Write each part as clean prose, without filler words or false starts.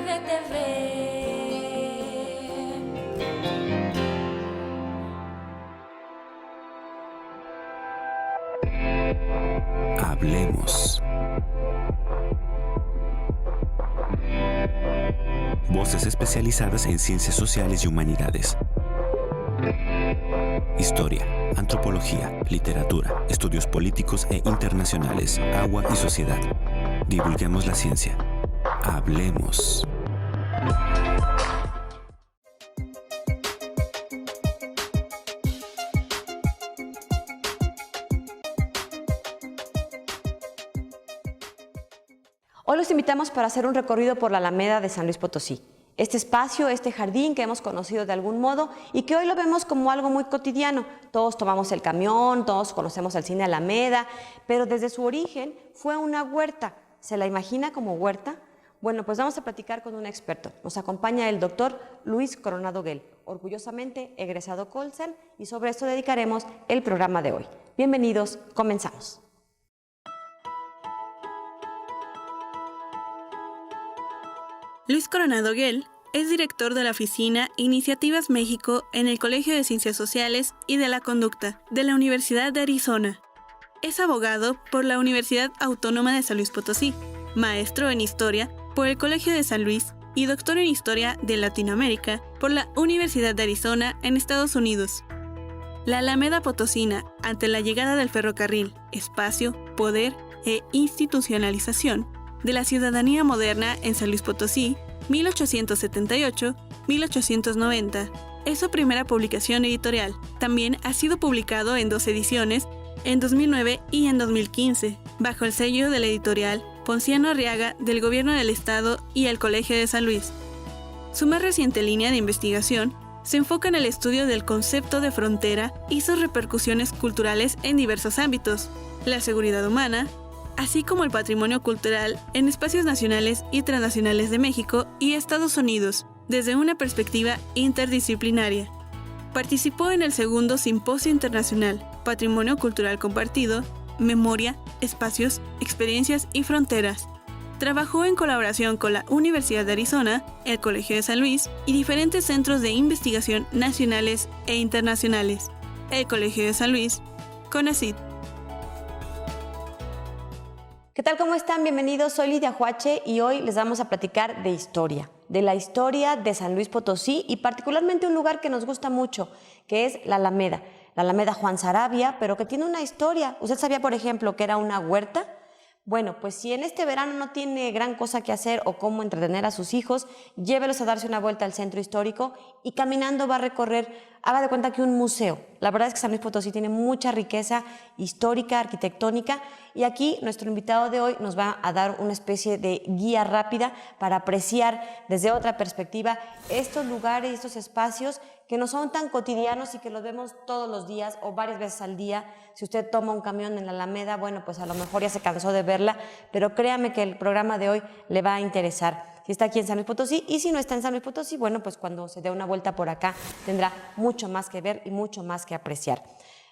RTV. Hablemos. Voces especializadas en ciencias sociales y humanidades. Historia, antropología, literatura, estudios políticos e internacionales, agua y sociedad. Divulguemos la ciencia. Hablemos. Hoy los invitamos para hacer un recorrido por la Alameda de San Luis Potosí. Este espacio, este jardín que hemos conocido de algún modo y que hoy lo vemos como algo muy cotidiano. Todos tomamos el camión, todos conocemos el cine Alameda, pero desde su origen fue una huerta. ¿Se la imagina como huerta? Bueno, pues vamos a platicar con un experto. Nos acompaña el doctor Luis Coronado Guel, orgullosamente egresado Colsan, y sobre esto dedicaremos el programa de hoy. Bienvenidos, comenzamos. Luis Coronado Guel es director de la oficina Iniciativas México en el Colegio de Ciencias Sociales y de la Conducta de la Universidad de Arizona. Es abogado por la Universidad Autónoma de San Luis Potosí, maestro en Historia por el Colegio de San Luis y doctor en Historia de Latinoamérica por la Universidad de Arizona en Estados Unidos. La Alameda Potosina, ante la llegada del ferrocarril, espacio, poder e institucionalización de la ciudadanía moderna en San Luis Potosí, 1878-1890. Es su primera publicación editorial. También ha sido publicado en 2 ediciones, en 2009 y en 2015, bajo el sello de la editorial Ponciano Arriaga del Gobierno del Estado y el Colegio de San Luis. Su más reciente línea de investigación se enfoca en el estudio del concepto de frontera y sus repercusiones culturales en diversos ámbitos, la seguridad humana, así como el patrimonio cultural en espacios nacionales y transnacionales de México y Estados Unidos, desde una perspectiva interdisciplinaria. Participó en el segundo Simposio Internacional Patrimonio Cultural Compartido, Memoria, Espacios, Experiencias y Fronteras. Trabajó en colaboración con la Universidad de Arizona, el Colegio de San Luis y diferentes centros de investigación nacionales e internacionales, el Colegio de San Luis, CONACYT. ¿Qué tal? ¿Cómo están? Bienvenidos, soy Lidia Huache y hoy les vamos a platicar de historia, de la historia de San Luis Potosí y particularmente un lugar que nos gusta mucho, que es la Alameda Juan Saravia, pero que tiene una historia. ¿Usted sabía, por ejemplo, que era una huerta? Bueno, pues si en este verano no tiene gran cosa que hacer o cómo entretener a sus hijos, llévelos a darse una vuelta al centro histórico y caminando va a recorrer, haga de cuenta que un museo. La verdad es que San Luis Potosí tiene mucha riqueza histórica, arquitectónica, y aquí nuestro invitado de hoy nos va a dar una especie de guía rápida para apreciar desde otra perspectiva estos lugares, estos espacios que no son tan cotidianos y que los vemos todos los días o varias veces al día. Si usted toma un camión en la Alameda, bueno, pues a lo mejor ya se cansó de verla, pero créame que el programa de hoy le va a interesar. Si está aquí en San Luis Potosí y si no está en San Luis Potosí, bueno, pues cuando se dé una vuelta por acá tendrá mucho más que ver y mucho más que apreciar.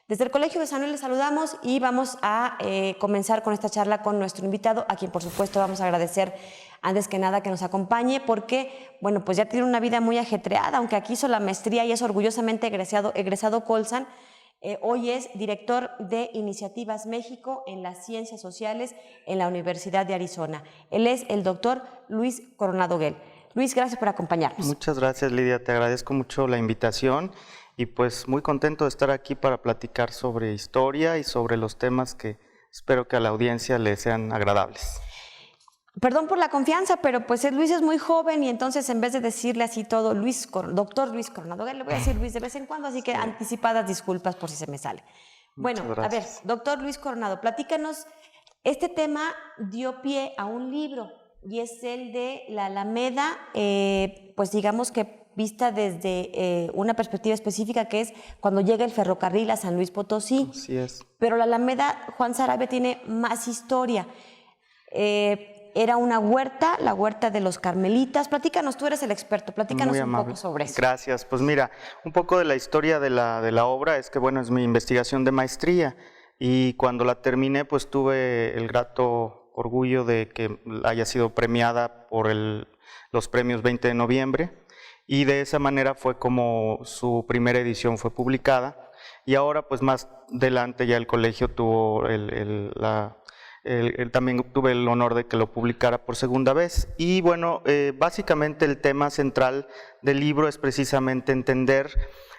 Desde el Colegio de San Luis les saludamos y vamos a comenzar con esta charla con nuestro invitado, a quien por supuesto vamos a agradecer antes que nada que nos acompañe porque, bueno, pues ya tiene una vida muy ajetreada, aunque aquí hizo la maestría y es orgullosamente egresado Colsan. Hoy es director de Iniciativas México en las Ciencias Sociales en la Universidad de Arizona. Él es el doctor Luis Coronado Guel. Luis, gracias por acompañarnos. Muchas gracias, Lidia. Te agradezco mucho la invitación y pues muy contento de estar aquí para platicar sobre historia y sobre los temas que espero que a la audiencia le sean agradables. Perdón por la confianza, pero pues Luis es muy joven y entonces en vez de decirle así todo, doctor Luis Coronado Guel, le voy a decir Luis de vez en cuando, así que anticipadas disculpas por si se me sale. Bueno, a ver, doctor Luis Coronado, platícanos, este tema dio pie a un libro y es el de la Alameda, pues digamos que vista desde una perspectiva específica que es cuando llega el ferrocarril a San Luis Potosí. Así es. Pero la Alameda Juan Saravia tiene más historia. Era una huerta, la huerta de los carmelitas. Platícanos, tú eres el experto, platícanos un poco sobre eso. Gracias. Pues mira, un poco de la historia de la obra es que, bueno, es mi investigación de maestría y cuando la terminé, pues tuve el grato orgullo de que haya sido premiada por el los premios 20 de noviembre, y de esa manera fue como su primera edición fue publicada, y ahora pues más adelante ya el colegio tuvo también tuve el honor de que lo publicara por segunda vez. Y bueno, básicamente el tema central del libro es precisamente entender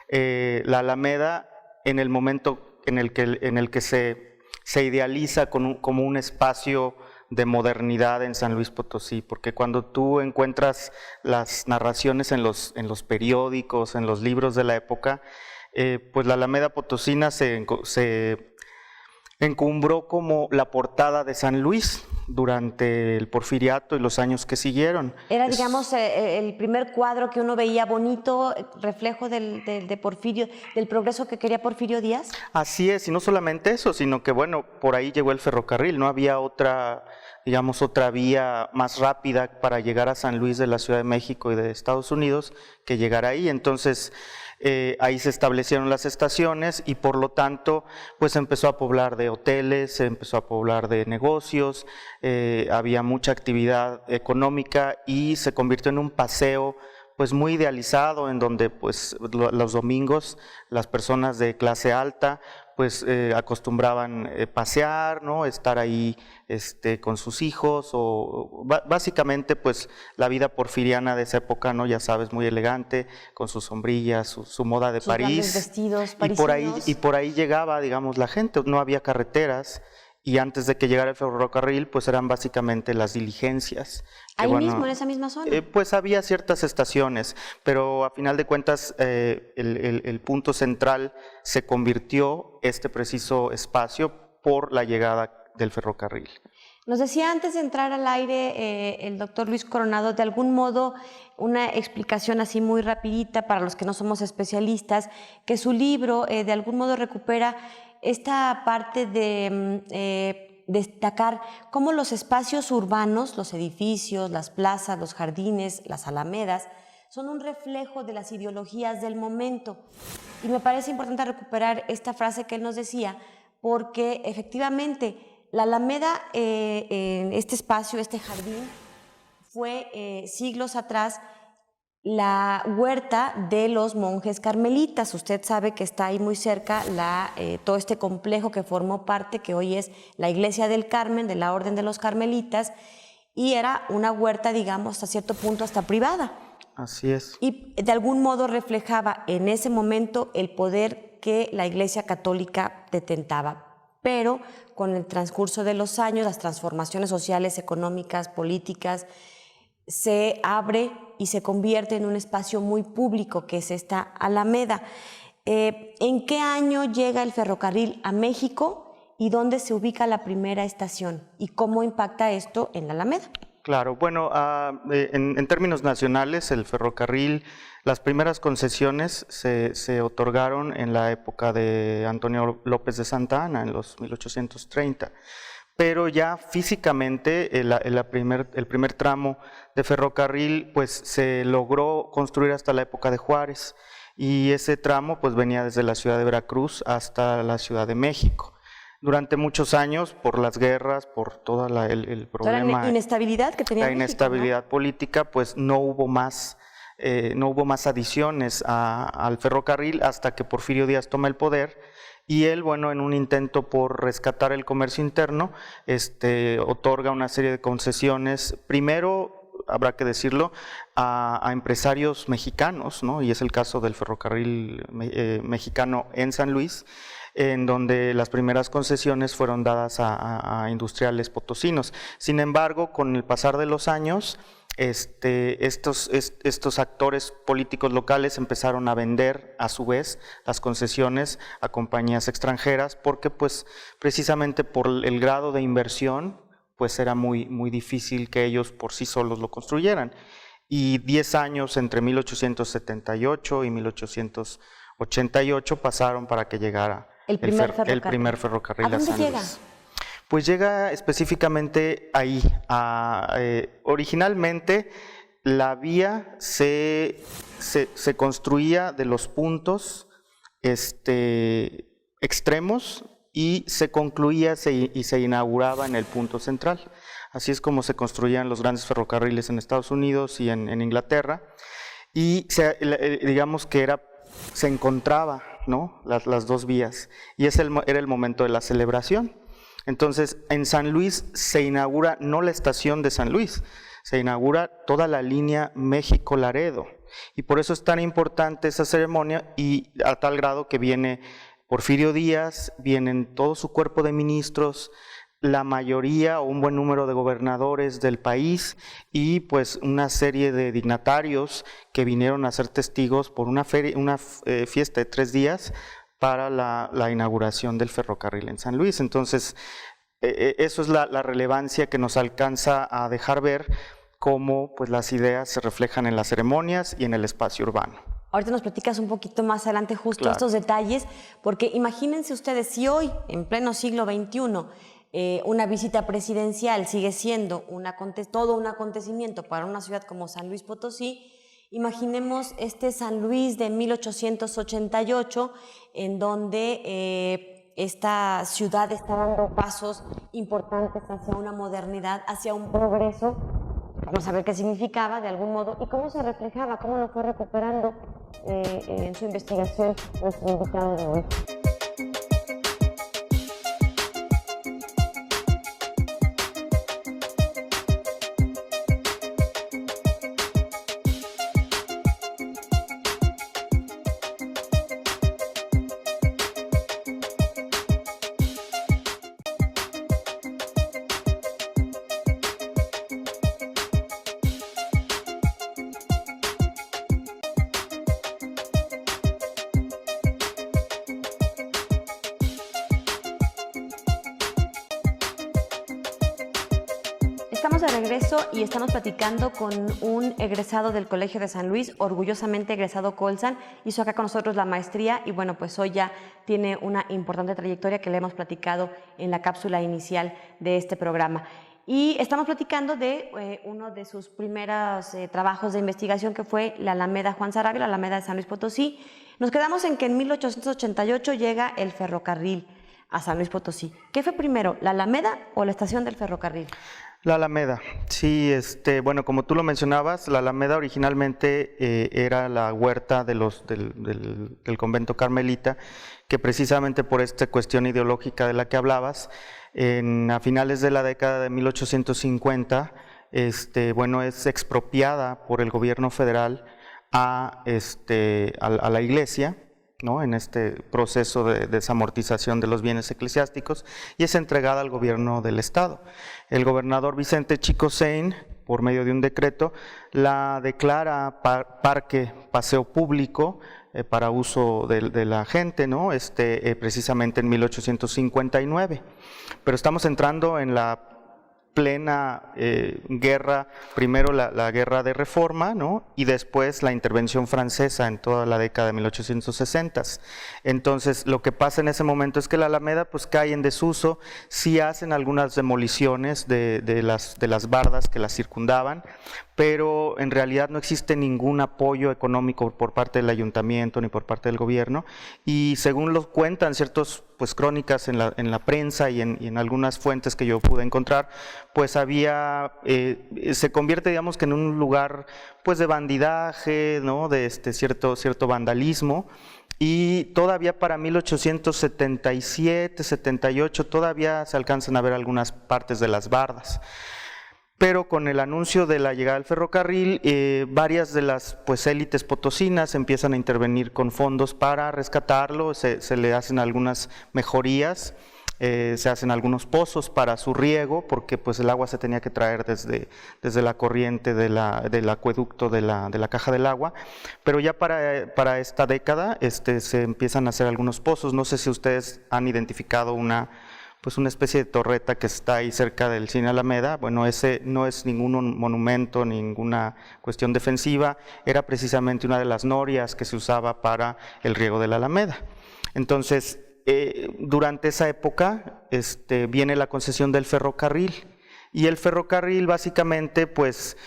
la Alameda en el momento en el que se idealiza como un espacio de modernidad en San Luis Potosí, porque cuando tú encuentras las narraciones en los periódicos, en los libros de la época, pues la Alameda Potosina se encumbró como la portada de San Luis durante el Porfiriato y los años que siguieron. Era, digamos, el primer cuadro que uno veía bonito, reflejo de Porfirio, del progreso que quería Porfirio Díaz. Así es, y no solamente eso, sino que bueno, por ahí llegó el ferrocarril, no había otra, digamos, otra vía más rápida para llegar a San Luis de la Ciudad de México y de Estados Unidos que llegar ahí. Entonces, ahí se establecieron las estaciones y por lo tanto pues empezó a poblar de hoteles, se empezó a poblar de negocios, había mucha actividad económica y se convirtió en un paseo pues muy idealizado, en donde pues los domingos las personas de clase alta pues acostumbraban pasear, ¿no? Estar ahí con sus hijos, o básicamente pues la vida porfiriana de esa época, ¿no? Ya sabes, muy elegante, con sus sombrillas, su moda de sus París, vestidos y por ahí llegaba, digamos, la gente, no había carreteras, y antes de que llegara el ferrocarril, pues eran básicamente las diligencias. Ahí mismo, en esa misma zona. Pues había ciertas estaciones, pero a final de cuentas el punto central se convirtió este preciso espacio por la llegada del ferrocarril. Nos decía antes de entrar al aire el doctor Luis Coronado, de algún modo, una explicación así muy rapidita para los que no somos especialistas, que su libro de algún modo recupera esta parte de destacar cómo los espacios urbanos, los edificios, las plazas, los jardines, las alamedas, son un reflejo de las ideologías del momento. Y me parece importante recuperar esta frase que él nos decía, porque efectivamente la Alameda, este espacio, este jardín, fue siglos atrás la huerta de los monjes carmelitas. Usted sabe que está ahí muy cerca todo este complejo que formó parte, que hoy es la Iglesia del Carmen, de la Orden de los Carmelitas, y era una huerta, digamos, a cierto punto hasta privada. Así es. Y de algún modo reflejaba en ese momento el poder que la Iglesia Católica detentaba. Pero con el transcurso de los años, las transformaciones sociales, económicas, políticas, se abre y se convierte en un espacio muy público, que es esta Alameda. ¿En qué año llega el ferrocarril a México y dónde se ubica la primera estación? ¿Y cómo impacta esto en la Alameda? Claro, bueno, en términos nacionales, el ferrocarril, las primeras concesiones se otorgaron en la época de Antonio López de Santa Anna, en los 1830. Pero ya físicamente el primer tramo de ferrocarril pues se logró construir hasta la época de Juárez, y ese tramo pues venía desde la ciudad de Veracruz hasta la Ciudad de México. Durante muchos años, por las guerras, por todo el problema, la inestabilidad que tenía México, inestabilidad, ¿no?, política, pues no hubo más adiciones al ferrocarril hasta que Porfirio Díaz toma el poder. Y él, bueno, en un intento por rescatar el comercio interno, otorga una serie de concesiones, primero, habrá que decirlo, a empresarios mexicanos, ¿no? Y es el caso del ferrocarril mexicano en San Luis, en donde las primeras concesiones fueron dadas a industriales potosinos. Sin embargo, con el pasar de los años, estos actores políticos locales empezaron a vender a su vez las concesiones a compañías extranjeras, porque pues precisamente por el grado de inversión pues era muy difícil que ellos por sí solos lo construyeran. Y 10 años entre 1878 y 1888 pasaron para que llegara el primer ferrocarril a San Luis. Pues llega específicamente ahí. Originalmente la vía se construía de los puntos extremos y se concluía y se inauguraba en el punto central. Así es como se construían los grandes ferrocarriles en Estados Unidos y en Inglaterra. Y digamos que se encontraba, ¿no?, las dos vías, y era el momento de la celebración. Entonces, en San Luis se inaugura no la estación de San Luis, se inaugura toda la línea México-Laredo, y por eso es tan importante esa ceremonia, y a tal grado que viene Porfirio Díaz, vienen todo su cuerpo de ministros, la mayoría o un buen número de gobernadores del país y pues una serie de dignatarios que vinieron a ser testigos por una fiesta de 3 días para la inauguración del ferrocarril en San Luis. Entonces, eso es la relevancia que nos alcanza a dejar ver cómo pues, las ideas se reflejan en las ceremonias y en el espacio urbano. Ahorita nos platicas un poquito más adelante justo Claro. estos detalles, porque imagínense ustedes si hoy, en pleno siglo XXI, una visita presidencial sigue siendo todo un acontecimiento para una ciudad como San Luis Potosí. Imaginemos este San Luis de 1888, en donde esta ciudad está dando pasos importantes hacia una modernidad, hacia un progreso. Vamos a ver qué significaba de algún modo y cómo se reflejaba, cómo lo fue recuperando en su investigación nuestro invitado de hoy. Estamos de regreso y estamos platicando con un egresado del Colegio de San Luis, orgullosamente egresado Colsan, hizo acá con nosotros la maestría y bueno, pues hoy ya tiene una importante trayectoria que le hemos platicado en la cápsula inicial de este programa. Y estamos platicando de uno de sus primeros trabajos de investigación que fue la Alameda Juan Sarabia, la Alameda de San Luis Potosí. Nos quedamos en que en 1888 llega el ferrocarril a San Luis Potosí. ¿Qué fue primero, la Alameda o la estación del ferrocarril? La Alameda, sí, bueno, como tú lo mencionabas, la Alameda originalmente era la huerta del convento carmelita, que precisamente por esta cuestión ideológica de la que hablabas, a finales de la década de 1850, bueno, es expropiada por el gobierno federal a la iglesia, ¿no?, en este proceso de desamortización de los bienes eclesiásticos, y es entregada al gobierno del estado. El gobernador Vicente Chico Sein, por medio de un decreto, la declara parque paseo público para uso de la gente, ¿no?, precisamente en 1859. Pero estamos entrando en la plena guerra, primero la guerra de reforma, ¿no?, y después la intervención francesa en toda la década de 1860. Entonces, lo que pasa en ese momento es que la Alameda pues cae en desuso, sí hacen algunas demoliciones de las bardas que la circundaban, pero en realidad no existe ningún apoyo económico por parte del ayuntamiento ni por parte del gobierno, y según lo cuentan ciertos pues crónicas en la prensa y en algunas fuentes que yo pude encontrar, pues se convierte, digamos, que en un lugar pues de bandidaje, ¿no?, de cierto vandalismo, y todavía para 1877, 78 todavía se alcanzan a ver algunas partes de las bardas. Pero con el anuncio de la llegada del ferrocarril, varias de las pues élites potosinas empiezan a intervenir con fondos para rescatarlo, se le hacen algunas mejorías, se hacen algunos pozos para su riego, porque pues el agua se tenía que traer desde la corriente del acueducto de la caja del agua, pero ya para esta década se empiezan a hacer algunos pozos. No sé si ustedes han identificado una especie de torreta que está ahí cerca del Cine Alameda. Bueno, ese no es ningún monumento, ninguna cuestión defensiva, era precisamente una de las norias que se usaba para el riego de la Alameda. Entonces, durante esa época viene la concesión del ferrocarril, y el ferrocarril básicamente pues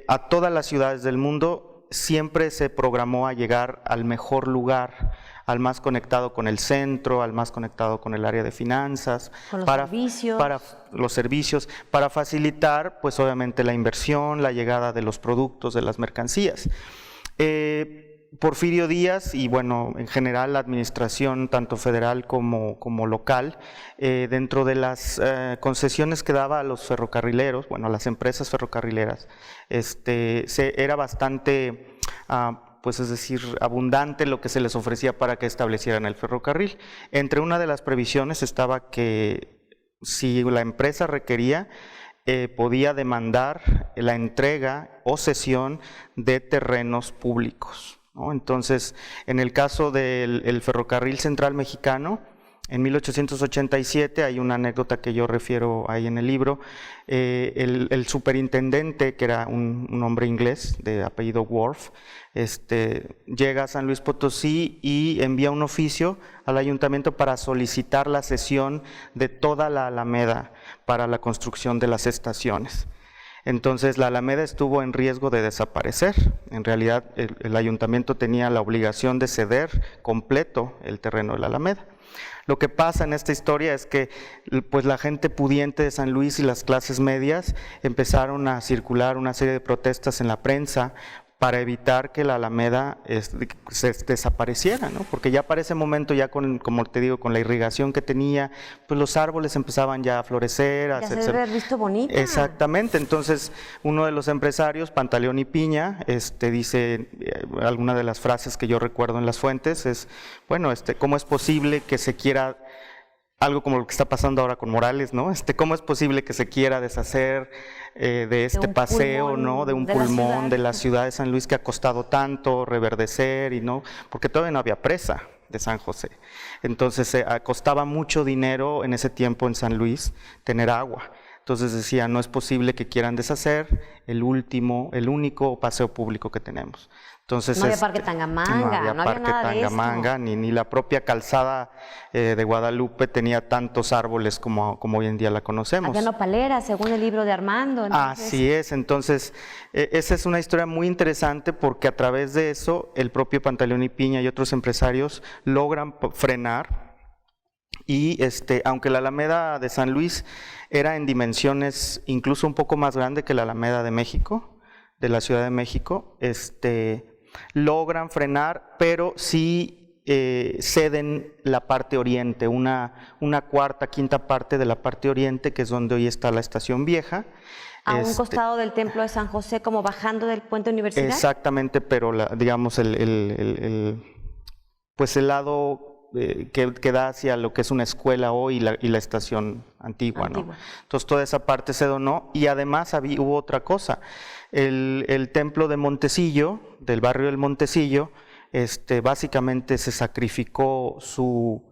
a todas las ciudades del mundo siempre se programó a llegar al mejor lugar, al más conectado con el centro, al más conectado con el área de finanzas, Con los servicios. para los servicios, para facilitar pues obviamente la inversión, la llegada de los productos, de las mercancías. Porfirio Díaz y bueno, en general la administración tanto federal como local, dentro de las concesiones que daba a los ferrocarrileros, bueno, a las empresas ferrocarrileras, era bastante, pues es decir, abundante lo que se les ofrecía para que establecieran el ferrocarril. Entre una de las previsiones estaba que si la empresa requería, podía demandar la entrega o cesión de terrenos públicos, ¿no? Entonces, en el caso del Ferrocarril Central Mexicano, en 1887, hay una anécdota que yo refiero ahí en el libro, el superintendente, que era un hombre inglés de apellido Worf, llega a San Luis Potosí y envía un oficio al ayuntamiento para solicitar la cesión de toda la Alameda para la construcción de las estaciones. Entonces la Alameda estuvo en riesgo de desaparecer. En realidad el ayuntamiento tenía la obligación de ceder completo el terreno de la Alameda. Lo que pasa en esta historia es que pues, la gente pudiente de San Luis y las clases medias empezaron a circular una serie de protestas en la prensa para evitar que la Alameda se desapareciera, ¿no? Porque ya para ese momento, ya como te digo, con la irrigación que tenía, pues los árboles empezaban ya a florecer. Ya se debe haber visto bonita. Exactamente, entonces uno de los empresarios, Pantaleón y Piña, dice, alguna de las frases que yo recuerdo en las fuentes es, bueno, ¿cómo es posible que se quiera algo como lo que está pasando ahora con Morales, ¿no? ¿Cómo es posible que se quiera deshacer de este paseo, pulmón, ¿no? De un pulmón de la ciudad de San Luis que ha costado tanto reverdecer y no, porque todavía no había presa de San José. Entonces costaba mucho dinero en ese tiempo en San Luis tener agua. Entonces decía, no es posible que quieran deshacer el único paseo público que tenemos. Entonces, no había Parque Tangamanga, no había nada de eso. Ni la propia calzada de Guadalupe tenía tantos árboles como hoy en día la conocemos. Había nopaleras, según el libro de Armando. Entonces... Así es, entonces esa es una historia muy interesante porque a través de eso el propio Pantaleón y Piña y otros empresarios logran frenar y aunque la Alameda de San Luis era en dimensiones incluso un poco más grande que la Alameda de México, de la Ciudad de México, logran frenar, pero sí ceden la parte oriente, una cuarta, quinta parte de la parte oriente, que es donde hoy está la estación vieja. A un costado del Templo de San José, como bajando del puente Universidad. Exactamente, pero digamos pues el lado que da hacia lo que es una escuela hoy y la estación antigua, ¿no? Entonces toda esa parte se donó y además hubo otra cosa, el templo de Montecillo, del barrio del Montecillo, básicamente se sacrificó su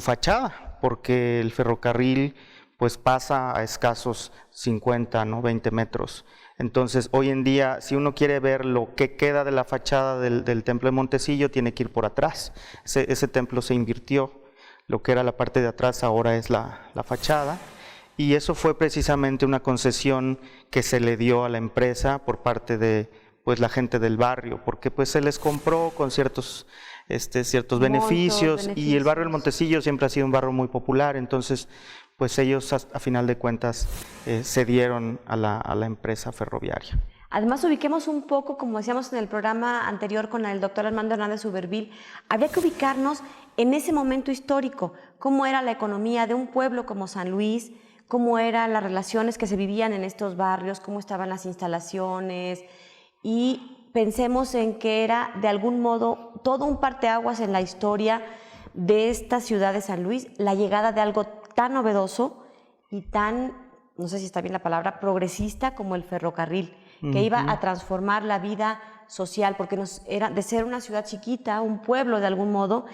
fachada, porque el ferrocarril pues pasa a escasos 50, ¿no? 20 metros. Entonces, hoy en día, si uno quiere ver lo que queda de la fachada del templo de Montecillo, tiene que ir por atrás. Ese templo se invirtió, lo que era la parte de atrás ahora es la fachada, y eso fue precisamente una concesión que se le dio a la empresa por parte de pues, la gente del barrio, porque pues se les compró con ciertos beneficios, y el barrio del Montecillo siempre ha sido un barrio muy popular, entonces pues ellos a final de cuentas cedieron a la empresa ferroviaria. Además, ubiquemos un poco, como decíamos en el programa anterior con el doctor Armando Hernández Uberville, habría que ubicarnos en ese momento histórico, cómo era la economía de un pueblo como San Luis, cómo eran las relaciones que se vivían en estos barrios, cómo estaban las instalaciones, y pensemos en que era de algún modo todo un parteaguas en la historia de esta ciudad de San Luis, la llegada de algo tan novedoso y tan, no sé si está bien la palabra, progresista como el ferrocarril, que iba a transformar la vida social, porque era de ser una ciudad chiquita, un pueblo de algún modo,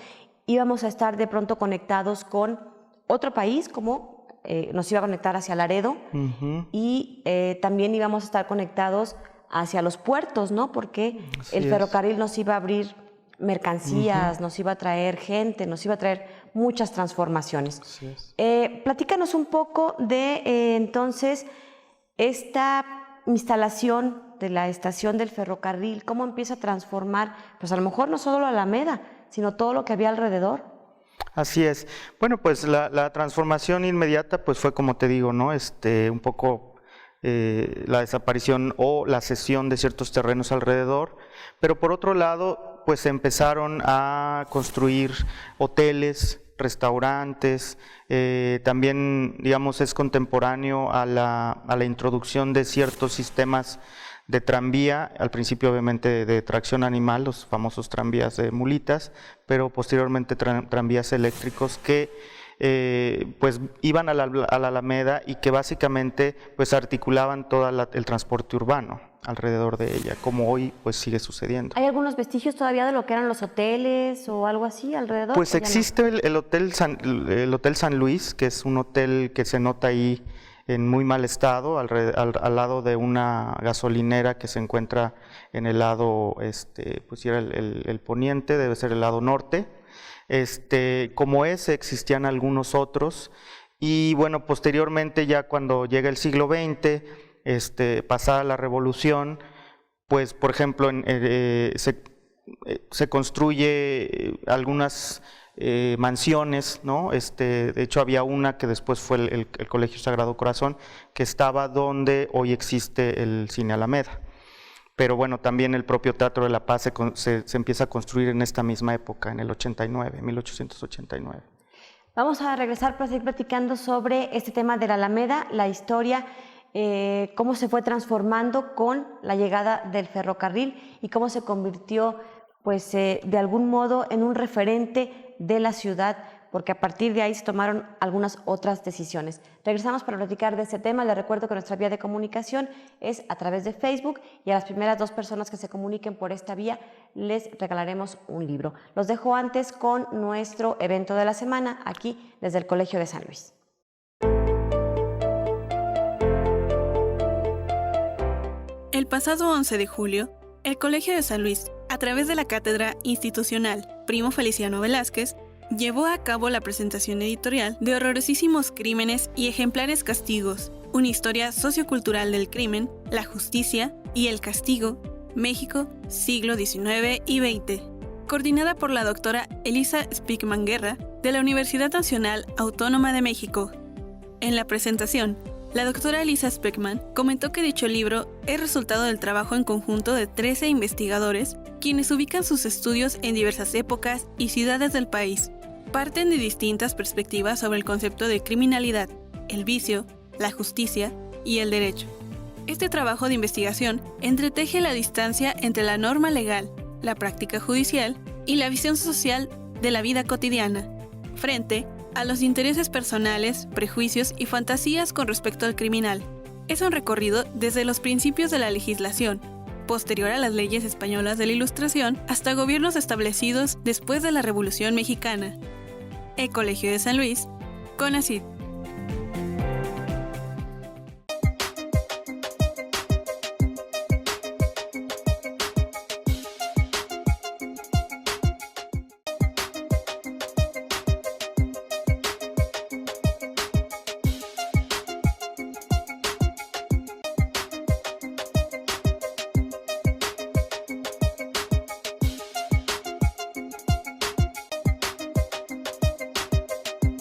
íbamos a estar de pronto conectados con otro país, como nos iba a conectar hacia Laredo, y también íbamos a estar conectados hacia los puertos, ¿no? Porque el ferrocarril nos iba a abrir mercancías, nos iba a traer gente, nos iba a traer muchas transformaciones. Platícanos un poco de entonces esta instalación de la estación del ferrocarril, cómo empieza a transformar, pues a lo mejor no solo la Alameda, sino todo lo que había alrededor. Así es. Bueno, pues la transformación inmediata pues fue, como te digo, ¿no? Un poco la desaparición o la cesión de ciertos terrenos alrededor, pero por otro lado pues empezaron a construir hoteles, restaurantes, también digamos es contemporáneo a la introducción de ciertos sistemas de tranvía, al principio obviamente de tracción animal, los famosos tranvías de mulitas, pero posteriormente tranvías eléctricos que pues iban a la Alameda y que básicamente pues articulaban todo el transporte urbano alrededor de ella, como hoy pues sigue sucediendo. ¿Hay algunos vestigios todavía de lo que eran los hoteles o algo así alrededor? Pues existe el Hotel San Luis, que es un hotel que se nota ahí en muy mal estado, al lado de una gasolinera que se encuentra en el lado, pues era el poniente, debe ser el lado norte. Como ese existían algunos otros, y bueno, posteriormente ya cuando llega el siglo XX, pasada la Revolución, pues por ejemplo se construye algunas mansiones, ¿no? De hecho había una que después fue el Colegio Sagrado Corazón, que estaba donde hoy existe el Cine Alameda. Pero bueno, también el propio Teatro de la Paz se empieza a construir en esta misma época, en el 89, 1889. Vamos a regresar para seguir platicando sobre este tema de la Alameda, la historia, cómo se fue transformando con la llegada del ferrocarril y cómo se convirtió, pues, de algún modo en un referente de la ciudad, porque a partir de ahí se tomaron algunas otras decisiones. Regresamos para platicar de este tema. Les recuerdo que nuestra vía de comunicación es a través de Facebook, y a las primeras 2 personas que se comuniquen por esta vía les regalaremos un libro. Los dejo antes con nuestro evento de la semana aquí desde el Colegio de San Luis. El pasado 11 de julio, el Colegio de San Luis, a través de la Cátedra Institucional Primo Feliciano Velázquez, llevó a cabo la presentación editorial de Horrorosísimos Crímenes y Ejemplares Castigos, una historia sociocultural del crimen, la justicia y el castigo, México, siglo XIX y XX, coordinada por la doctora Elisa Speckman Guerra, de la Universidad Nacional Autónoma de México. En la presentación, la doctora Elisa Speckman comentó que dicho libro es resultado del trabajo en conjunto de 13 investigadores, quienes ubican sus estudios en diversas épocas y ciudades del país. Parten de distintas perspectivas sobre el concepto de criminalidad, el vicio, la justicia y el derecho. Este trabajo de investigación entreteje la distancia entre la norma legal, la práctica judicial y la visión social de la vida cotidiana, frente a los intereses personales, prejuicios y fantasías con respecto al criminal. Es un recorrido desde los principios de la legislación, posterior a las leyes españolas de la Ilustración, hasta gobiernos establecidos después de la Revolución Mexicana. El Colegio de San Luis, CONACYT.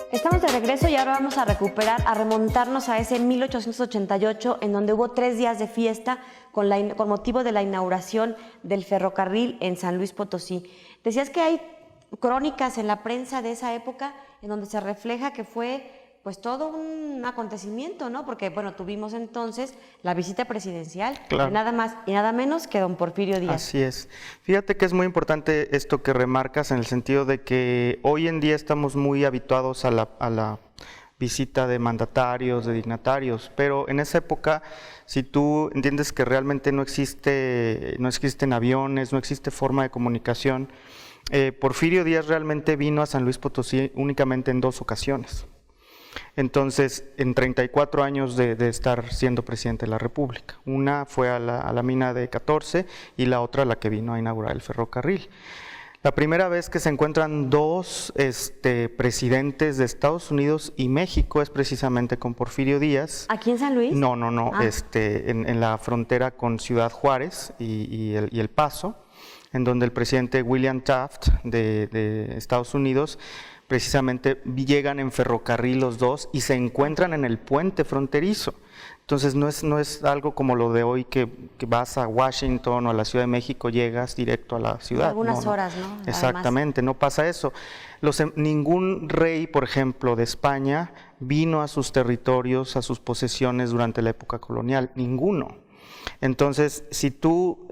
Estamos de regreso y ahora vamos a remontarnos a ese 1888, en donde hubo 3 días de fiesta con motivo de la inauguración del ferrocarril en San Luis Potosí. Decías que hay crónicas en la prensa de esa época en donde se refleja que fue pues todo un acontecimiento, ¿no? Porque, bueno, tuvimos entonces la visita presidencial, claro, de nada más y nada menos que don Porfirio Díaz. Así es. Fíjate que es muy importante esto que remarcas, en el sentido de que hoy en día estamos muy habituados a la visita de mandatarios, de dignatarios, pero en esa época, si tú entiendes que realmente no existen aviones, no existe forma de comunicación, Porfirio Díaz realmente vino a San Luis Potosí únicamente en 2 ocasiones. Entonces, en 34 años de estar siendo presidente de la República. Una fue a la mina de 14 y la otra la que vino a inaugurar el ferrocarril. La primera vez que se encuentran dos presidentes de Estados Unidos y México es precisamente con Porfirio Díaz. ¿Aquí en San Luis? No, Ah. en la frontera con Ciudad Juárez y El Paso, en donde el presidente William Taft de Estados Unidos precisamente llegan en ferrocarril los dos y se encuentran en el puente fronterizo. Entonces no es algo como lo de hoy que vas a Washington o a la Ciudad de México, llegas directo a la ciudad. Algunas horas, ¿no? Exactamente, no pasa eso. Ningún rey, por ejemplo, de España vino a sus territorios, a sus posesiones durante la época colonial, ninguno. Entonces, si tú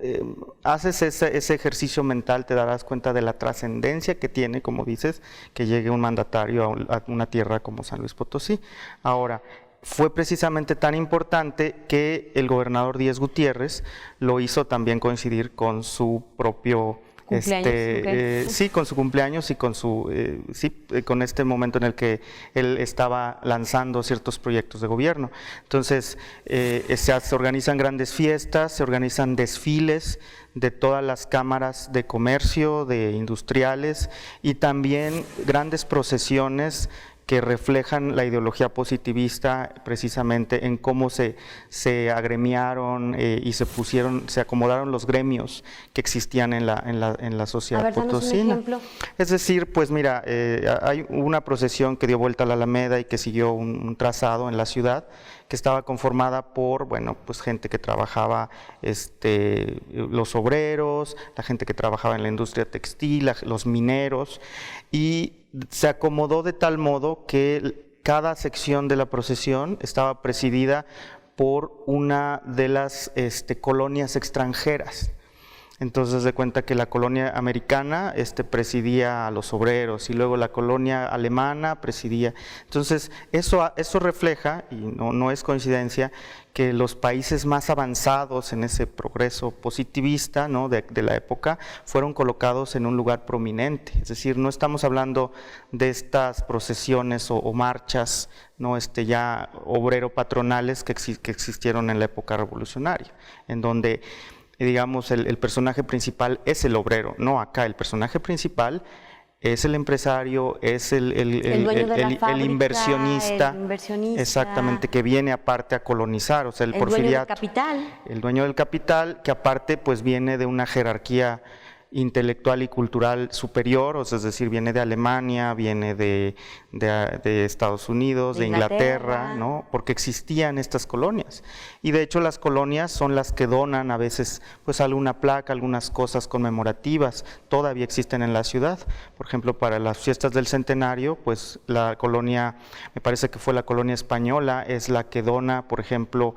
haces ese ejercicio mental, te darás cuenta de la trascendencia que tiene, como dices, que llegue un mandatario a una tierra como San Luis Potosí. Ahora, fue precisamente tan importante que el gobernador Díaz Gutiérrez lo hizo también coincidir con su propio cumpleaños, sí, con su cumpleaños y con con este momento en el que él estaba lanzando ciertos proyectos de gobierno. Entonces, se organizan grandes fiestas, se organizan desfiles de todas las cámaras de comercio, de industriales, y también grandes procesiones que reflejan la ideología positivista precisamente en cómo se agremiaron y se acomodaron los gremios que existían en la sociedad potosina. Danos un ejemplo. Es decir, pues mira, hay una procesión que dio vuelta a la Alameda y que siguió un trazado en la ciudad, que estaba conformada por, bueno, pues gente que trabajaba, los obreros, la gente que trabajaba en la industria textil, los mineros, y se acomodó de tal modo que cada sección de la procesión estaba presidida por una de las colonias extranjeras. Entonces, de cuenta que la colonia americana presidía a los obreros y luego la colonia alemana presidía. Entonces, eso refleja, y no es coincidencia, que los países más avanzados en ese progreso positivista, ¿no?, de la época fueron colocados en un lugar prominente. Es decir, no estamos hablando de estas procesiones o marchas, ¿no?, ya obrero-patronales que existieron en la época revolucionaria, en donde digamos, el personaje principal es el obrero. No, acá el personaje principal es el empresario, es el dueño de la fábrica, inversionista, el inversionista, exactamente, que viene aparte a colonizar, o sea, el porfiriato. Dueño del capital. El dueño del capital, que aparte pues viene de una jerarquía intelectual y cultural superior, o sea, es decir, viene de Alemania, viene de Estados Unidos, de Inglaterra, ¿no?, porque existían estas colonias. Y de hecho las colonias son las que donan a veces pues alguna placa, algunas cosas conmemorativas, todavía existen en la ciudad. Por ejemplo, para las fiestas del centenario, pues la colonia, me parece que fue la colonia española, es la que dona, por ejemplo,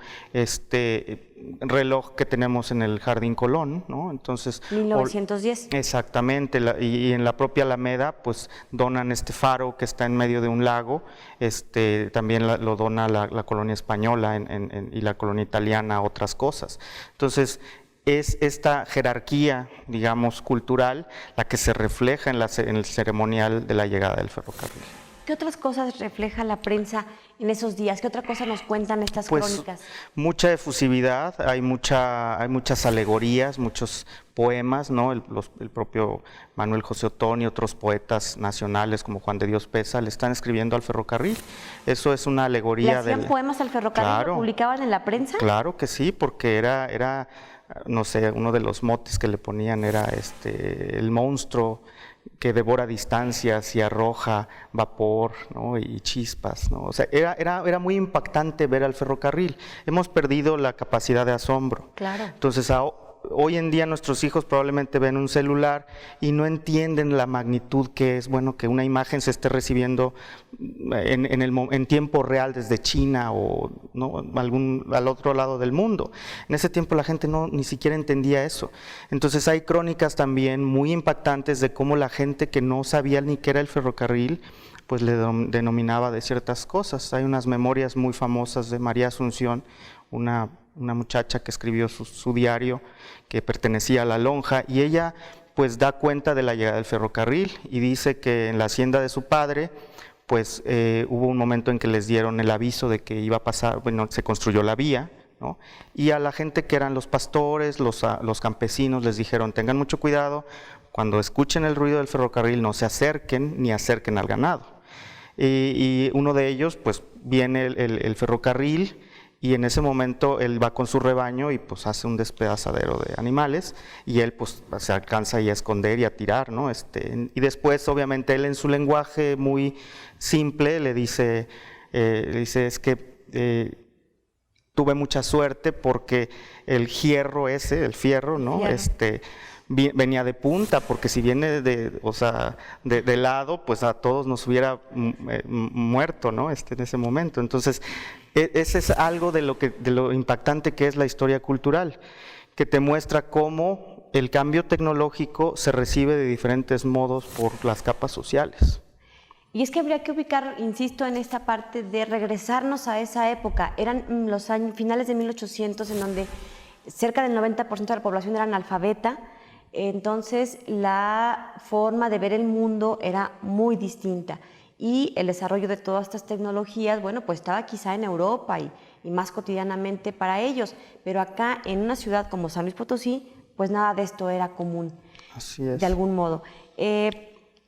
reloj que tenemos en el Jardín Colón, ¿no? Entonces, 1910. Exactamente, y en la propia Alameda, pues donan este faro que está en medio de un lago, también lo dona la colonia española y la colonia italiana, otras cosas. Entonces, es esta jerarquía, digamos, cultural, la que se refleja en el ceremonial de la llegada del ferrocarril. ¿Qué otras cosas refleja la prensa en esos días? ¿Qué otra cosa nos cuentan estas crónicas? Mucha efusividad, hay muchas alegorías, muchos poemas, ¿no? El propio Manuel José Otón y otros poetas nacionales como Juan de Dios Peza le están escribiendo al ferrocarril. Eso es una alegoría. ¿Le hacían poemas al ferrocarril? Claro, ¿Lo publicaban en la prensa? Claro que sí, porque era no sé, uno de los motes que le ponían era el monstruo que devora distancias y arroja vapor, ¿no?, y chispas, ¿no? O sea, era muy impactante ver al ferrocarril. Hemos perdido la capacidad de asombro. Claro. Entonces, hoy en día nuestros hijos probablemente ven un celular y no entienden la magnitud que es, bueno, que una imagen se esté recibiendo en tiempo real desde China o, ¿no?, al otro lado del mundo. En ese tiempo la gente ni siquiera entendía eso. Entonces hay crónicas también muy impactantes de cómo la gente que no sabía ni qué era el ferrocarril, pues le denominaba de ciertas cosas. Hay unas memorias muy famosas de María Asunción, una muchacha que escribió su diario, que pertenecía a la lonja, y ella pues da cuenta de la llegada del ferrocarril y dice que en la hacienda de su padre pues hubo un momento en que les dieron el aviso de que iba a pasar, bueno, se construyó la vía, ¿no? Y a la gente que eran los pastores, los campesinos, les dijeron, tengan mucho cuidado, cuando escuchen el ruido del ferrocarril no se acerquen ni acerquen al ganado. Y uno de ellos, pues viene el ferrocarril, y en ese momento él va con su rebaño y pues hace un despedazadero de animales, y él pues se alcanza ahí a esconder y a tirar, ¿no? Y después obviamente él en su lenguaje muy simple le dice es que tuve mucha suerte porque el hierro ese, el fierro, ¿no? Venía de punta, porque si viene de lado, pues a todos nos hubiera muerto, ¿no? En ese momento. Entonces, ese es algo de lo impactante que es la historia cultural, que te muestra cómo el cambio tecnológico se recibe de diferentes modos por las capas sociales. Y es que habría que ubicar, insisto, en esta parte de regresarnos a esa época. Eran los años finales de 1800, en donde cerca del 90% de la población era analfabeta. Entonces, la forma de ver el mundo era muy distinta. Y el desarrollo de todas estas tecnologías, bueno, pues estaba quizá en Europa y más cotidianamente para ellos. Pero acá, en una ciudad como San Luis Potosí, pues nada de esto era común. Así es. De algún modo.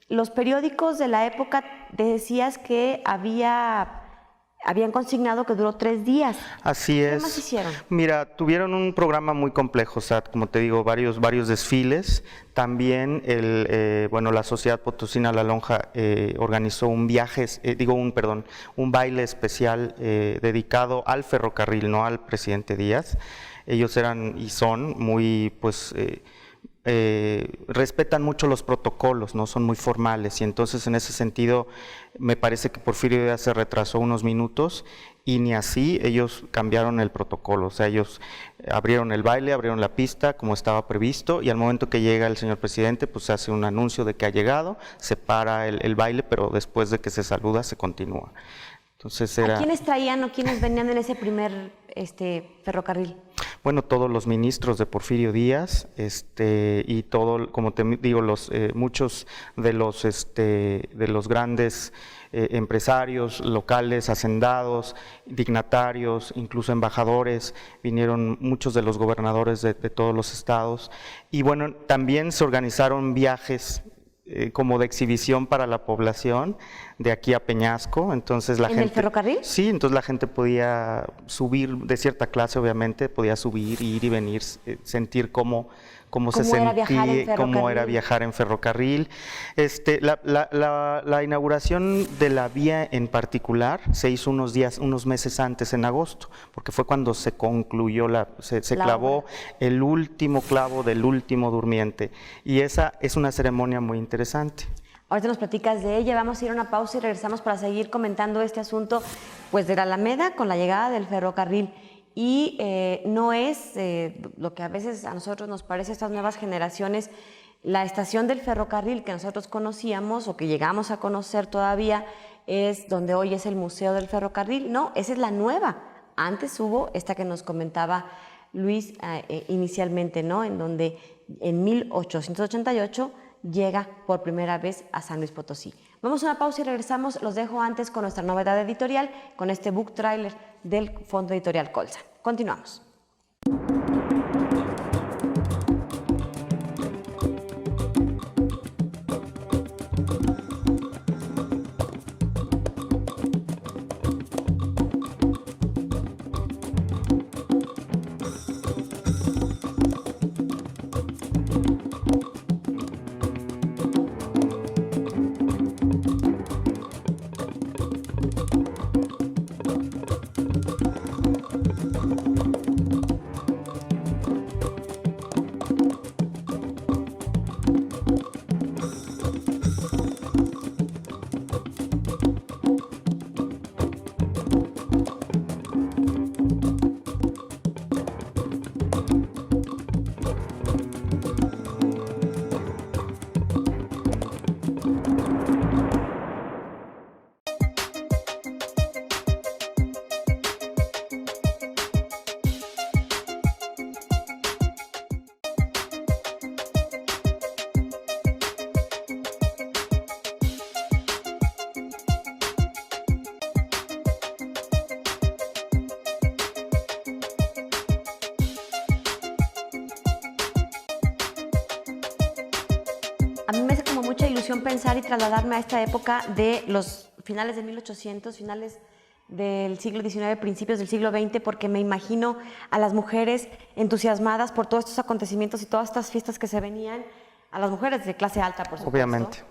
Los periódicos de la época, decías que habían consignado que duró 3 días. Así es. ¿Qué más hicieron? Mira, tuvieron un programa muy complejo, o sea, como te digo, varios desfiles. También la Sociedad Potosina La Lonja organizó un baile especial dedicado al ferrocarril, no al presidente Díaz. Ellos eran y son muy, respetan mucho los protocolos, no son muy formales, y entonces en ese sentido me parece que Porfirio Díaz se retrasó unos minutos y ni así ellos cambiaron el protocolo. O sea, ellos abrieron el baile, abrieron la pista como estaba previsto, y al momento que llega el señor presidente, pues se hace un anuncio de que ha llegado, se para el baile, pero después de que se saluda se continúa. Entonces ¿A quiénes traían o quiénes venían en ese primer ferrocarril? Bueno, todos los ministros de Porfirio Díaz, y todo, como te digo, muchos de los grandes empresarios locales, hacendados, dignatarios, incluso embajadores, vinieron muchos de los gobernadores de todos los estados, y bueno, también se organizaron viajes como de exhibición para la población de aquí a Peñasco. Entonces la gente, el ferrocarril? Sí, entonces la gente podía subir, de cierta clase obviamente, podía subir, ir y venir, sentir cómo se sentía, cómo era viajar en ferrocarril. La inauguración de la vía en particular se hizo unos meses antes, en agosto, porque fue cuando se concluyó, se clavó el último clavo del último durmiente, y esa es una ceremonia muy interesante. Ahorita nos platicas de ella, vamos a ir a una pausa y regresamos para seguir comentando este asunto, pues de la Alameda con la llegada del ferrocarril. Y no es lo que a veces a nosotros nos parece, estas nuevas generaciones, la estación del ferrocarril que nosotros conocíamos o que llegamos a conocer todavía es donde hoy es el Museo del Ferrocarril. No, esa es la nueva. Antes hubo esta que nos comentaba Luis inicialmente, ¿no? En donde en 1888 llega por primera vez a San Luis Potosí. Vamos a una pausa y regresamos. Los dejo antes con nuestra novedad editorial, con este book trailer del Fondo Editorial Colsa. Continuamos. a mí me hace como mucha ilusión pensar y trasladarme a esta época de los finales de 1800, finales del siglo XIX, principios del siglo XX, porque me imagino a las mujeres entusiasmadas por todos estos acontecimientos y todas estas fiestas que se venían, a las mujeres de clase alta, por supuesto. Obviamente.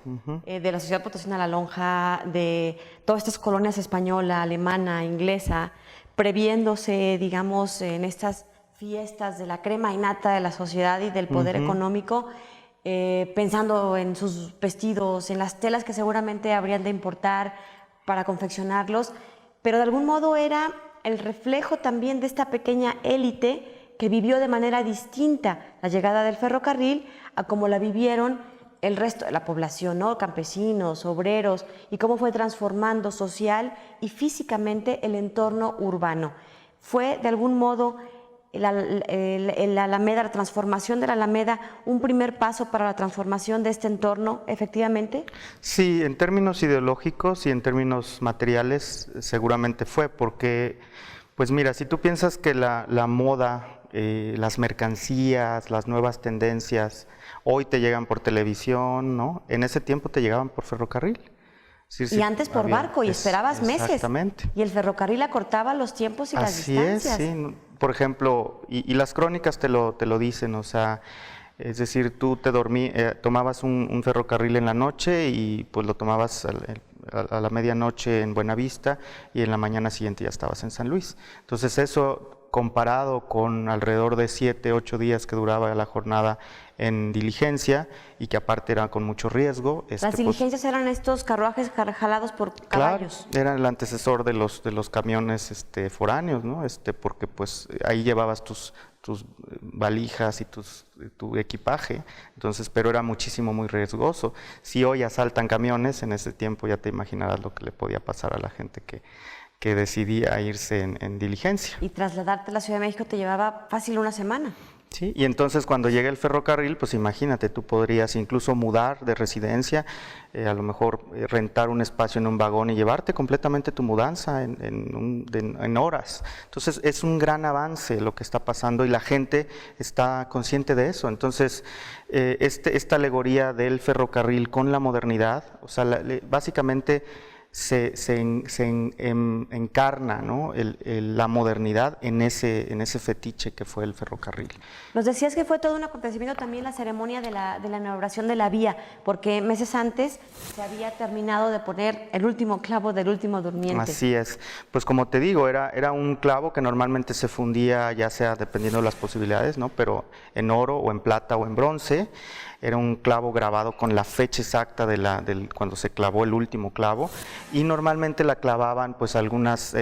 De la Sociedad Potosina La Lonja, de todas estas colonias española, alemana, inglesa, previéndose, digamos, en estas fiestas de la crema innata de la sociedad y del poder económico, pensando en sus vestidos, en las telas que seguramente habrían de importar para confeccionarlos, pero de algún modo era el reflejo también de esta pequeña élite que vivió de manera distinta la llegada del ferrocarril a como la vivieron el resto de la población, ¿no? Campesinos, obreros, y cómo fue transformando social y físicamente el entorno urbano. Fue de algún modo el Alameda, la transformación de la Alameda, un primer paso para la transformación de este entorno, efectivamente. Sí, en términos ideológicos y en términos materiales seguramente fue, porque, pues mira, si tú piensas que la moda, las mercancías, las nuevas tendencias, hoy te llegan por televisión, ¿no? En ese tiempo te llegaban por ferrocarril. Sí, y antes por barco, y esperabas meses. Exactamente. Y el ferrocarril acortaba los tiempos y las distancias. Así es, sí. Por ejemplo, y las crónicas te lo dicen, o sea, es decir, tú tomabas un ferrocarril en la noche y pues lo tomabas a la medianoche en Buenavista y en la mañana siguiente ya estabas en San Luis. Entonces eso, comparado con alrededor de 7, 8 días que duraba la jornada en diligencia y que aparte era con mucho riesgo. Las diligencias eran estos carruajes jalados por caballos. Claro, eran el antecesor de los camiones foráneos, ¿no? Porque pues ahí llevabas tus valijas y tu equipaje, entonces, pero era muy riesgoso. Si hoy asaltan camiones, en ese tiempo ya te imaginarás lo que le podía pasar a la gente que decidía irse en diligencia. Y trasladarte a la Ciudad de México te llevaba fácil una semana. Sí, y entonces cuando llega el ferrocarril, pues imagínate, tú podrías incluso mudar de residencia, a lo mejor rentar un espacio en un vagón y llevarte completamente tu mudanza en horas. Entonces es un gran avance lo que está pasando y la gente está consciente de eso. Entonces esta alegoría del ferrocarril con la modernidad, o sea, básicamente se encarna, ¿no? la modernidad en ese fetiche que fue el ferrocarril. Nos decías que fue todo un acontecimiento también la ceremonia de la inauguración de la vía, porque meses antes se había terminado de poner el último clavo del último durmiente. Así es, pues como te digo, era un clavo que normalmente se fundía, ya sea dependiendo de las posibilidades, ¿no? Pero en oro o en plata o en bronce. Era un clavo grabado con la fecha exacta cuando se clavó el último clavo, y normalmente la clavaban pues algunas,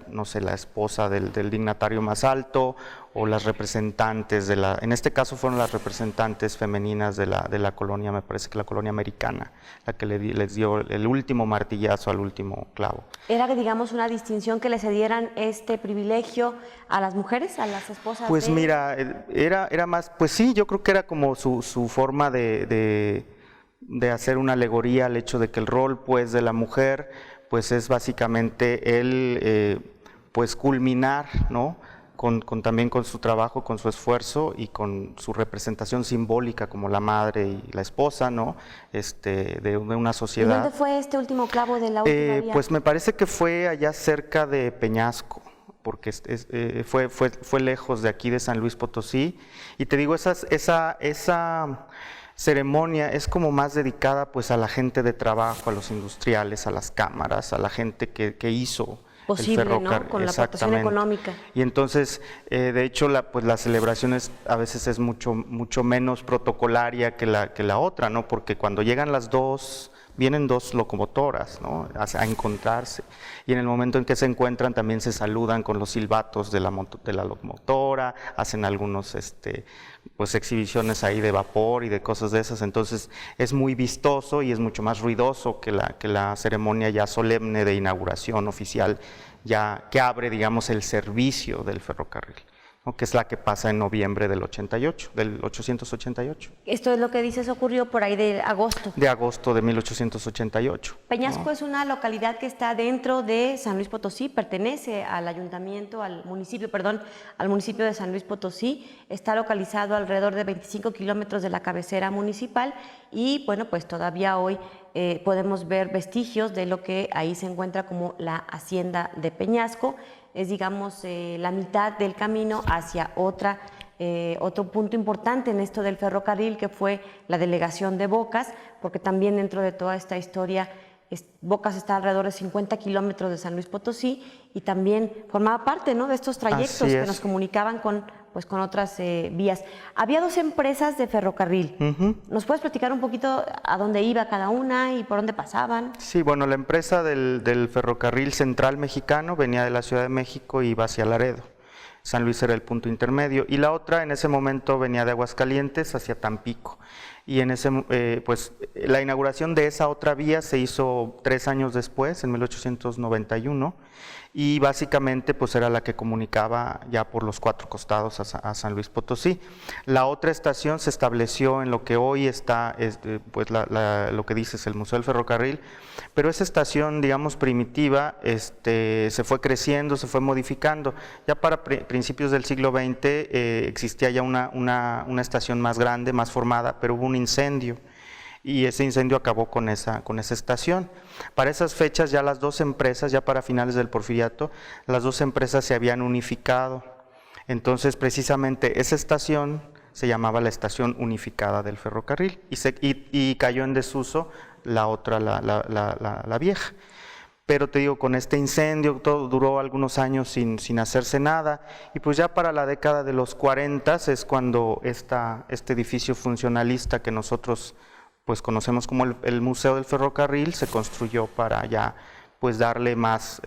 no sé, la esposa del dignatario más alto o las representantes en este caso fueron las representantes femeninas de la colonia, me parece que la colonia americana, la que les dio el último martillazo al último clavo. ¿Era, digamos, una distinción que le cedieran este privilegio a las mujeres, a las esposas? Pues mira, era más, pues sí, yo creo que era como su forma de hacer una alegoría al hecho de que el rol pues de la mujer pues es básicamente pues culminar, ¿no? También con su trabajo, con su esfuerzo y con su representación simbólica como la madre y la esposa, ¿no? De una sociedad. ¿Y dónde fue este último clavo de la última vía? Pues me parece que fue allá cerca de Peñasco, porque fue lejos de aquí de San Luis Potosí, y te digo, esa ceremonia es como más dedicada pues a la gente de trabajo, a los industriales, a las cámaras, a la gente que hizo posible, el ferrocarril, ¿no? Con la aportación económica. Y entonces, de hecho, la celebración a veces es mucho menos protocolaria que la otra, ¿no? Porque cuando llegan las dos, vienen dos locomotoras, ¿no? A encontrarse, y en el momento en que se encuentran también se saludan con los silbatos de la locomotora, hacen algunos pues exhibiciones ahí de vapor y de cosas de esas. Entonces es muy vistoso y es mucho más ruidoso que la ceremonia ya solemne de inauguración oficial, ya que abre, digamos, el servicio del ferrocarril. ¿no? Que es la que pasa en noviembre del 88, del 888. Esto es lo que dices, ocurrió por ahí de agosto. De agosto de 1888. Peñasco ¿no? es una localidad que está dentro de San Luis Potosí, pertenece al ayuntamiento, al municipio de San Luis Potosí, está localizado alrededor de 25 kilómetros de la cabecera municipal y bueno, pues todavía hoy podemos ver vestigios de lo que ahí se encuentra como la hacienda de Peñasco. Es, digamos, la mitad del camino hacia otro punto importante en esto del ferrocarril, que fue la delegación de Bocas, porque también dentro de toda esta historia, Bocas está alrededor de 50 kilómetros de San Luis Potosí y también formaba parte, ¿no?, de estos trayectos que nos comunicaban con otras vías. Había 2 empresas de ferrocarril. ¿Nos puedes platicar un poquito a dónde iba cada una y por dónde pasaban? Sí, bueno, la empresa del Ferrocarril Central Mexicano venía de la Ciudad de México y iba hacia Laredo. San Luis era el punto intermedio, y la otra en ese momento venía de Aguascalientes hacia Tampico. Y en ese, pues la inauguración de esa otra vía se hizo 3 años después, en 1891, y básicamente pues era la que comunicaba ya por los 4 costados a San Luis Potosí. La otra estación se estableció en lo que hoy está, pues lo que dices, el Museo del Ferrocarril, pero esa estación, digamos, primitiva, se fue creciendo, se fue modificando. Ya para principios del siglo XX existía ya una estación más grande, más formada, pero hubo un incendio y ese incendio acabó con esa estación. Para esas fechas ya las 2 empresas, ya para finales del Porfiriato, las 2 empresas se habían unificado. Entonces precisamente esa estación se llamaba la Estación Unificada del Ferrocarril y cayó en desuso la otra, la vieja. Pero te digo, con este incendio todo duró algunos años sin hacerse nada, y pues ya para la década de los 40 es cuando este edificio funcionalista que nosotros pues conocemos como el Museo del Ferrocarril se construyó para ya pues darle más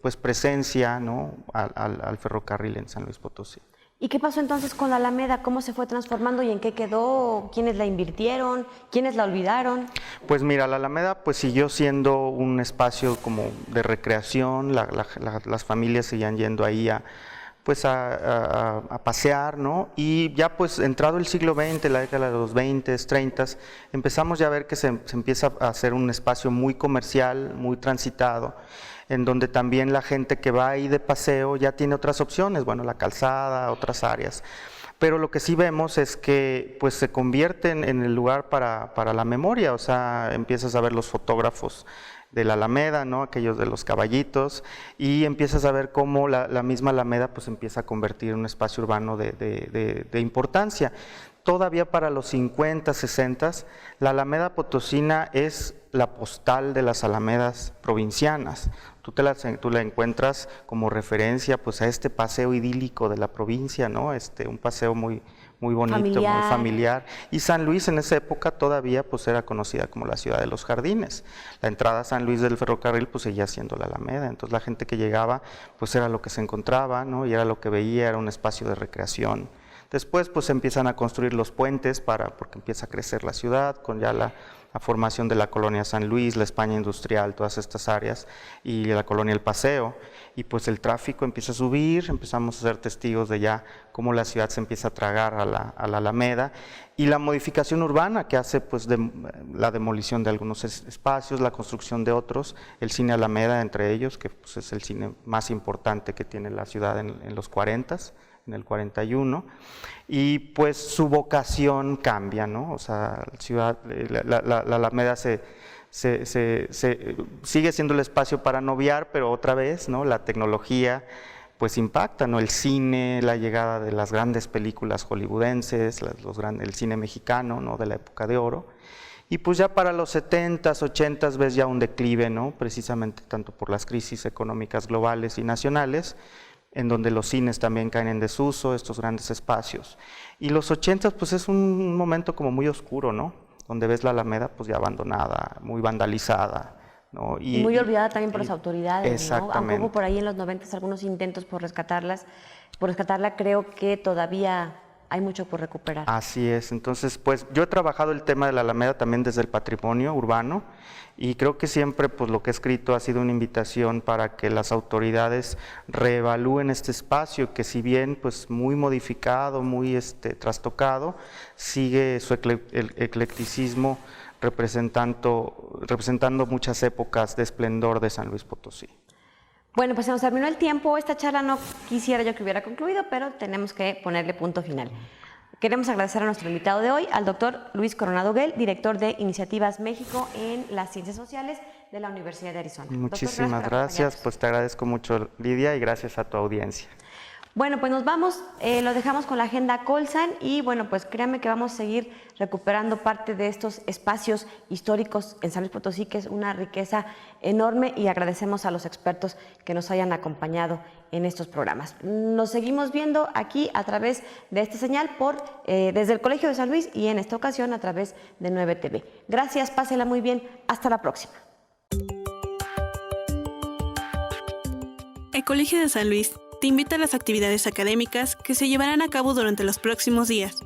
pues presencia, ¿no?, al ferrocarril en San Luis Potosí. ¿Y qué pasó entonces con la Alameda? ¿Cómo se fue transformando y en qué quedó? ¿Quiénes la invirtieron? ¿Quiénes la olvidaron? Pues mira, la Alameda pues siguió siendo un espacio como de recreación, las familias seguían yendo ahí a pasear, ¿no? Y ya pues entrado el siglo XX, la década de los 20, 30, empezamos ya a ver que se empieza a hacer un espacio muy comercial, muy transitado, en donde también la gente que va ahí de paseo ya tiene otras opciones, bueno, la calzada, otras áreas. Pero lo que sí vemos es que pues se convierte en el lugar para la memoria, o sea, empiezas a ver los fotógrafos de la Alameda, ¿no?, aquellos de los caballitos, y empiezas a ver cómo la misma Alameda pues empieza a convertir en un espacio urbano de importancia. Todavía para los 50, 60, la Alameda potosina es la postal de las alamedas provincianas. Tú la encuentras como referencia pues a este paseo idílico de la provincia, ¿no? Un paseo muy bonito, muy familiar. Y San Luis en esa época todavía pues era conocida como la ciudad de los jardines. La entrada a San Luis del ferrocarril pues seguía siendo la Alameda, entonces la gente que llegaba pues era lo que se encontraba, ¿no?, y era lo que veía, era un espacio de recreación. Después pues empiezan a construir los puentes porque empieza a crecer la ciudad con ya la formación de la colonia San Luis, la España industrial, todas estas áreas, y la colonia El Paseo, y pues el tráfico empieza a subir, empezamos a ser testigos de ya cómo la ciudad se empieza a tragar a la Alameda, y la modificación urbana que hace pues la demolición de algunos espacios, la construcción de otros, el cine Alameda entre ellos, que pues es el cine más importante que tiene la ciudad en los 40s, en el 41, y pues su vocación cambia, ¿no? O sea, la Alameda sigue siendo el espacio para noviar, pero otra vez, ¿no?, la tecnología pues impacta, ¿no?, el cine, la llegada de las grandes películas hollywoodenses, el cine mexicano, ¿no?, de la época de oro. Y pues ya para los 70s, 80s ves ya un declive, ¿no?, precisamente tanto por las crisis económicas globales y nacionales, en donde los cines también caen en desuso, estos grandes espacios. Y los 80s pues es un momento como muy oscuro, ¿no?, donde ves la Alameda pues ya abandonada, muy vandalizada, ¿no? Y muy olvidada también por las autoridades, exactamente, ¿no? Aunque hubo por ahí en los 90s algunos intentos por rescatarla, creo que todavía hay mucho por recuperar. Así es, entonces pues yo he trabajado el tema de la Alameda también desde el patrimonio urbano y creo que siempre pues lo que he escrito ha sido una invitación para que las autoridades reevalúen este espacio que si bien pues muy modificado, muy trastocado, sigue su eclecticismo representando muchas épocas de esplendor de San Luis Potosí. Bueno, pues se nos terminó el tiempo. Esta charla no quisiera yo que hubiera concluido, pero tenemos que ponerle punto final. Queremos agradecer a nuestro invitado de hoy, al doctor Luis Coronado Guel, director de Iniciativas México en las Ciencias Sociales de la Universidad de Arizona. Muchísimas Doctor, gracias, pues te agradezco mucho, Lidia, y gracias a tu audiencia. Bueno, pues nos vamos, lo dejamos con la agenda Colsan y bueno, pues créanme que vamos a seguir recuperando parte de estos espacios históricos en San Luis Potosí, que es una riqueza enorme, y agradecemos a los expertos que nos hayan acompañado en estos programas. Nos seguimos viendo aquí a través de esta señal desde el Colegio de San Luis y en esta ocasión a través de 9TV. Gracias, pásela muy bien, hasta la próxima. El Colegio de San Luis te invita a las actividades académicas que se llevarán a cabo durante los próximos días.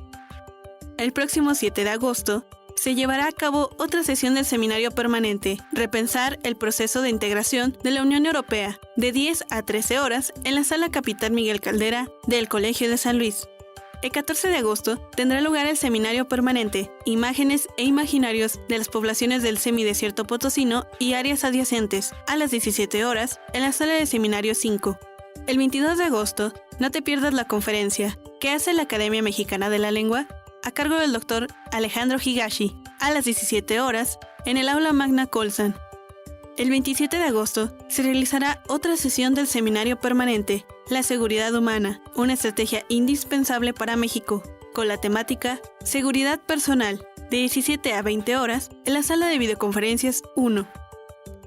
El próximo 7 de agosto se llevará a cabo otra sesión del Seminario Permanente, Repensar el proceso de integración de la Unión Europea, de 10 a 13 horas en la Sala Capitán Miguel Caldera del Colegio de San Luis. El 14 de agosto tendrá lugar el Seminario Permanente, Imágenes e Imaginarios de las poblaciones del semidesierto potosino y áreas adyacentes, a las 17 horas en la Sala de Seminario 5. El 22 de agosto, no te pierdas la conferencia que hace la Academia Mexicana de la Lengua a cargo del doctor Alejandro Higashi, a las 17 horas en el Aula Magna Colsan. El 27 de agosto se realizará otra sesión del Seminario Permanente, La Seguridad Humana, una estrategia indispensable para México, con la temática Seguridad Personal, de 17 a 20 horas en la Sala de Videoconferencias 1.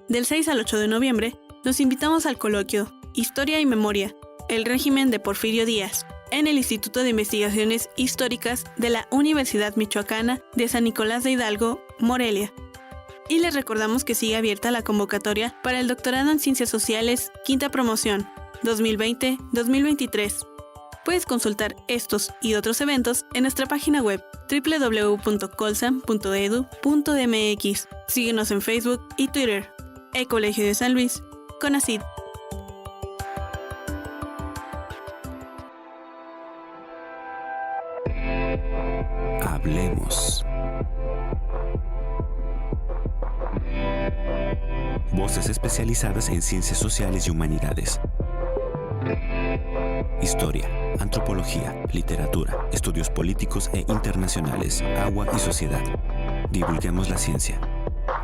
Del 6 al 8 de noviembre, los invitamos al coloquio Historia y Memoria, el régimen de Porfirio Díaz, en el Instituto de Investigaciones Históricas de la Universidad Michoacana de San Nicolás de Hidalgo, Morelia. Y les recordamos que sigue abierta la convocatoria para el doctorado en Ciencias Sociales, quinta promoción, 2020-2023. Puedes consultar estos y otros eventos en nuestra página web www.colsan.edu.mx. Síguenos en Facebook y Twitter. El Colegio de San Luis, CONACYT. Hablemos. Voces especializadas en ciencias sociales y humanidades. Historia, antropología, literatura, estudios políticos e internacionales, agua y sociedad. Divulguemos la ciencia.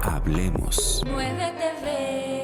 Hablemos. 9TV.